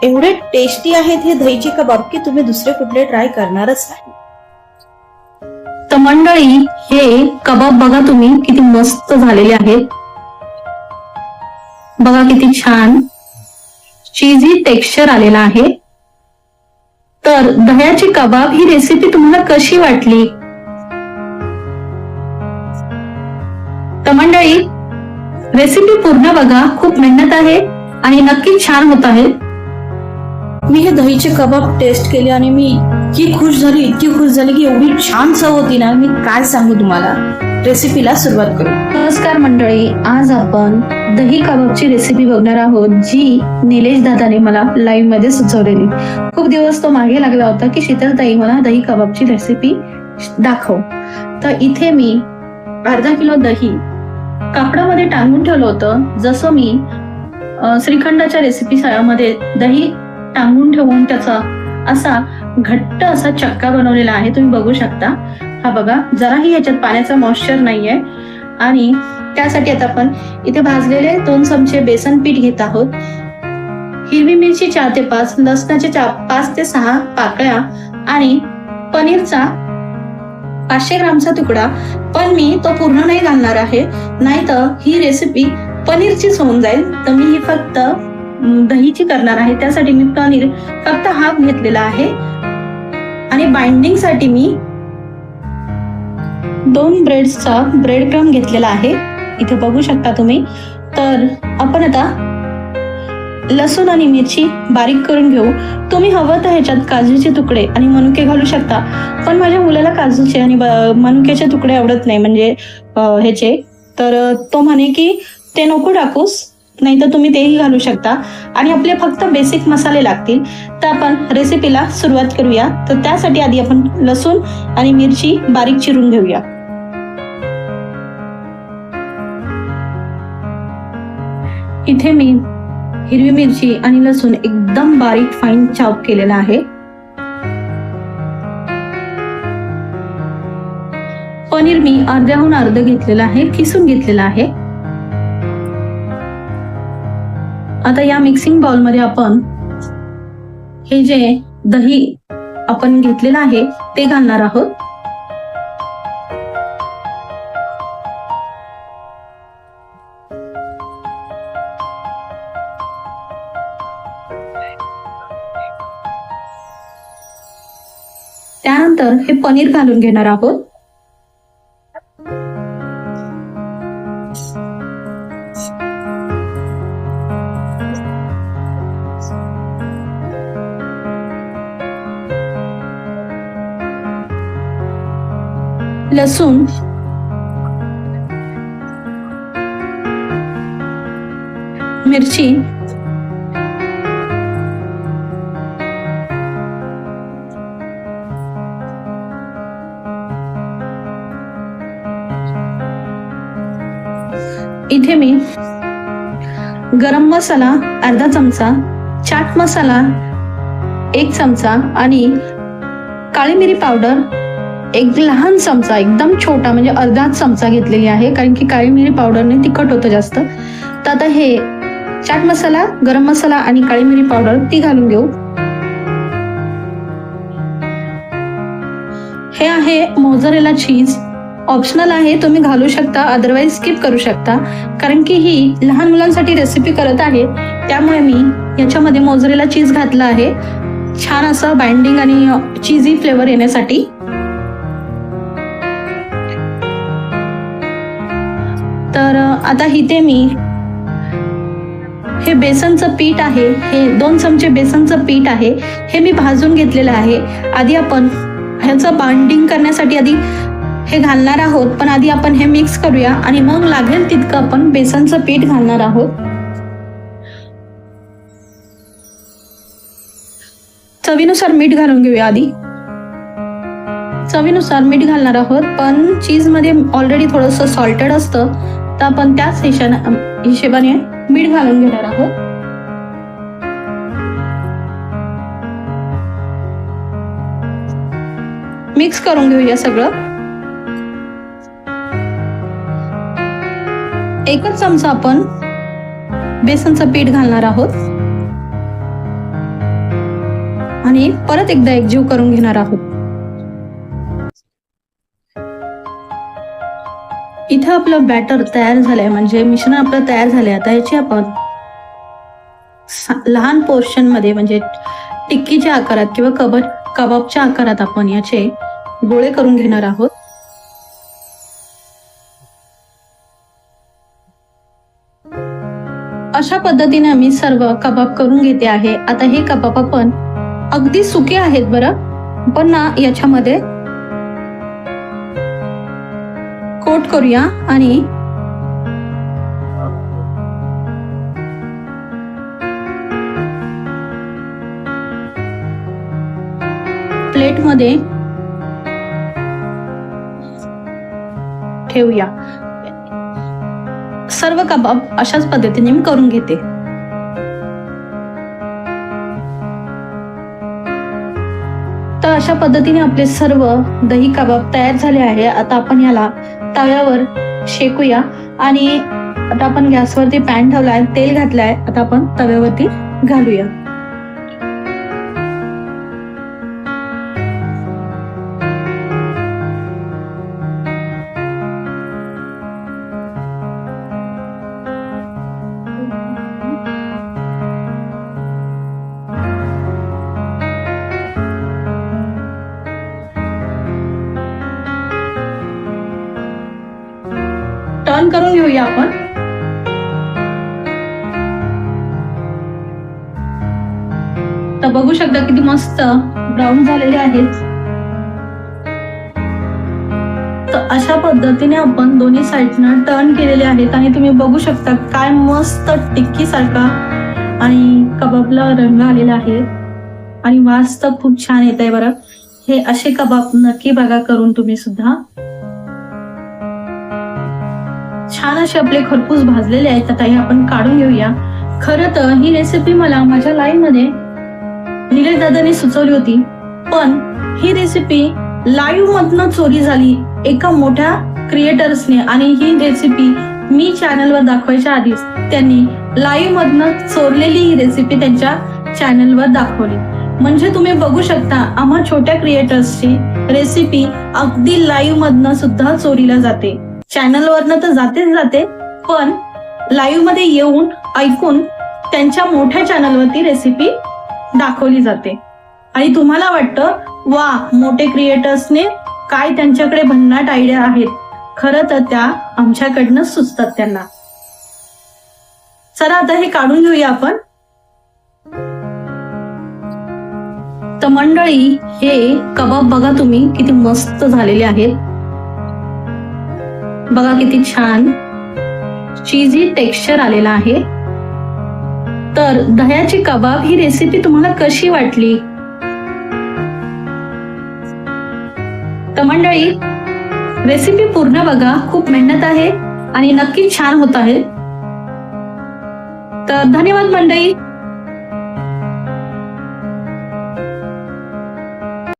एवढे टेस्टी आहेत हे दहीचे कबाब की तुम्ही दुसरे कुठले ट्राय करणारच नाही. तर मंडळी, हे कबाब बघा तुम्ही किती मस्त झालेले आहेत. बघा किती छान चीजी टेक्स्चर आलेला आहे. तर दह्याची कबाब ही रेसिपी तुम्हाला कशी वाटली? तर मंडळी, रेसिपी पूर्ण बघा, खूप मेहनत आहे आणि नक्की छान होत आहे. मी हे दहीचे कबाब टेस्ट केले आणि मी इतकी खुश झाली की एवढी छान चव होती ना, मी काय सांगू तुम्हाला. रेसिपीला सुरुवात करू. नमस्कार मंडळी, आज आपण दही कबाबची रेसिपी बघणार आहोत, जी निलेश दादाने मला लाईव्ह मध्ये सुचवलेली. खूप दिवस तो मागे लागला होता की शीतल ताई मला दही कबाबची रेसिपी दाखव. तर इथे मी अर्धा किलो दही कापडामध्ये टांगून ठेवलं होतं. जसं मी श्रीखंडाच्या रेसिपी मध्ये दही टांगून ठेवून त्याचा असा घट्ट असा चक्का बनवलेला आहे, तुम्ही बघू शकता. हा बघा, जराही याच्यात पाण्याचा मॉइश्चर नाहीये. आणि त्यासाठी आता आपण इथे भाजलेले 2 चमचे बेसन पीठ घेत आहोत. हिरवी मिरची 4 ते 5, लसणाच्या 5 ते 6 पाकळ्या आणि पनीरचा 500 ग्रामचा तुकडा. पण मी तो पूर्ण नाही घालणार आहे, नाहीतर ही रेसिपी पनीरचीच होऊन जाईल. तर मी ही फक्त दहीची करणार आहे. त्यासाठी मी पनीर फक्त हाफ घेतलेला आहे. आणि बाइंडिंग साठी मी 2 ब्रेडचा ब्रेड क्रम घेतलेला आहे, इथे बघू शकता तुम्ही. तर आपण आता लसूण आणि मिरची बारीक करून घेऊ. तुम्ही हवं तर ह्याच्यात काजूचे तुकडे आणि मनुके घालू शकता, पण माझ्या मुलाला काजूचे आणि मनुक्याचे तुकडे आवडत नाही, म्हणजे ह्याचे. तर तो म्हणे की ते नको टाकूस, नाही तर तुम्ही तेही घालू शकता. आणि आपले फक्त बेसिक मसाले लागतील. तर आपण रेसिपीला सुरुवात करूया. तर त्यासाठी आधी आपण लसूण आणि मिरची बारीक चिरून घेऊया. इथे मी हिरवी मिरची आणि लसूण एकदम बारीक फाईन चॉप केलेला आहे. पनीर मी अर्ध्याहून अर्ध घेतलेला आहे, किसून घेतलेला आहे. आता या मिक्सिंग बाउल मध्ये आपण हे जे दही आपण घेतलेलं आहे ते घालणार आहोत. त्यानंतर हे पनीर घालून घेणार आहोत. लसूण, मिरची, इथे मी गरम मसाला अर्धा चमचा, चाट मसाला 1 चमचा आणि काळी मिरी पावडर 1 लहान चमचा, एकदम छोटा म्हणजे अर्धा चमचा घेतलेली आहे, कारण की काळी मिरी पावडरने तिखट होतं जास्त. तर आता हे चाट मसाला, गरम मसाला आणि काळी मिरी पावडर ती घालून घेऊ. हे आहे मोझरेला चीज, ऑप्शनल आहे, तुम्ही घालू शकता, अदरवाइज स्किप करू शकता, कारण की ही लहान मुलांसाठी रेसिपी करत आहे, त्यामुळे मी याच्यामध्ये मोझरेला चीज घातलं आहे, छान असं बाइंडिंग आणि चीजी फ्लेवर येण्यासाठी. तर आता इथे मी हे बेसनचं पीठ आहे, हे 2 चमचे बेसनचं पीठ आहे, हे मी भाजून घेतलेलं आहे. आधी आपण ह्याचं बाइंडिंग करण्यासाठी आधी हे घालणार आहोत, पण आधी आपण हे मिक्स करूया आणि मग लागेल तितकं आपण बेसनचं पीठ घालणार आहोत. चवीनुसार मीठ घालून घेऊया. आधी चवीनुसार मीठ घालणार आहोत, पण चीज मध्ये ऑलरेडी थोडंसं सॉल्टेड असतं, तर आपण त्याच हिशेबाने मीठ घालून घेणार आहोत. मिक्स करून घेऊया सगळं. 1 चमचा आपण बेसनचं पीठ घालणार आहोत. आणि परत एकदा एकजीव करून घेणार आहोत. इथं आपलं बॅटर तयार झालंय, म्हणजे मिश्रण आपलं तयार झालंय. आता याची आपण लहान पोर्शन मध्ये म्हणजे टिक्कीच्या आकारात किंवा कबाबच्या आकारात आपण याचे गोळे करून घेणार आहोत. अशा पद्धतीने मी सर्व कबाब करून घेते आहे. आता हे कबाब आपण अगदी सुके आहेत बरं, पण ना याच्यामध्ये कोट करूया आणि प्लेटमध्ये ठेवूया. सर्व कबाब अशाच पद्धतीने मी करून घेते. तर अशा पद्धतीने आपले सर्व दही कबाब तयार झाले आहे. आता आपण याला तव्यावर शेकूया. आणि आता आपण गॅसवरती पॅन ठेवलाय, तेल घातलाय. आता आपण तव्यावरती घालूया. टर्न करून घेऊया आपण. तर बघू शकता किती मस्त ब्राऊन झालेले आहेत. तर अशा पद्धतीने आपण दोन्ही साईडनं टर्न केलेले आहेत आणि तुम्ही बघू शकता काय मस्त टिक्की सारखा आणि कबाबला रंग आलेला आहे आणि वास तर खूप छान येत आहे बरं. हे असे कबाब नक्की बघा करून तुम्ही सुद्धा. छान असे आपले खरपूस भाजलेले आहेत. आता हे आपण काढून घेऊया. खरं तर ही रेसिपी मला माझ्या लाईव्ह मध्ये निलेश दादांनी सुचवली होती, पण ही रेसिपी लाईव्ह मधनं चोरी झाली एका मोठ्या क्रिएटर्सने. आणि ही रेसिपी मी चॅनलवर दाखवायच्या आधीच त्यांनी लाईव्ह मधनं चोरलेली ही रेसिपी त्यांच्या चॅनलवर दाखवली. म्हणजे तुम्ही बघू शकता आम्हा छोट्या क्रिएटर्सची रेसिपी अगदी लाईव्ह मधनं सुद्धा चोरीला जाते. चॅनलवरनं तर जातेच जाते, पण लाईव्ह मध्ये येऊन ऐकून त्यांच्या मोठ्या चॅनलवरती रेसिपी दाखवली जाते. आणि तुम्हाला वाटतं वा, मोठे क्रिएटर्सने काय त्यांच्याकडे भन्नाट आयडिया आहेत. खरं तर त्या आमच्याकडनं सुचतात त्यांना. चला आता हे काढून घेऊया आपण. तर मंडळी, हे कबाब बघा तुम्ही किती मस्त झालेले आहेत. बघा किती छान चीजी टेक्स्चर आलेला आहे. तर दह्याची कबाब ही रेसिपी तुम्हाला कशी वाटली? तर मंडळी, रेसिपी पूर्ण बघा. खूप मेहनत आहे आणि नक्की छान होत आहे. तर धन्यवाद मंडळी.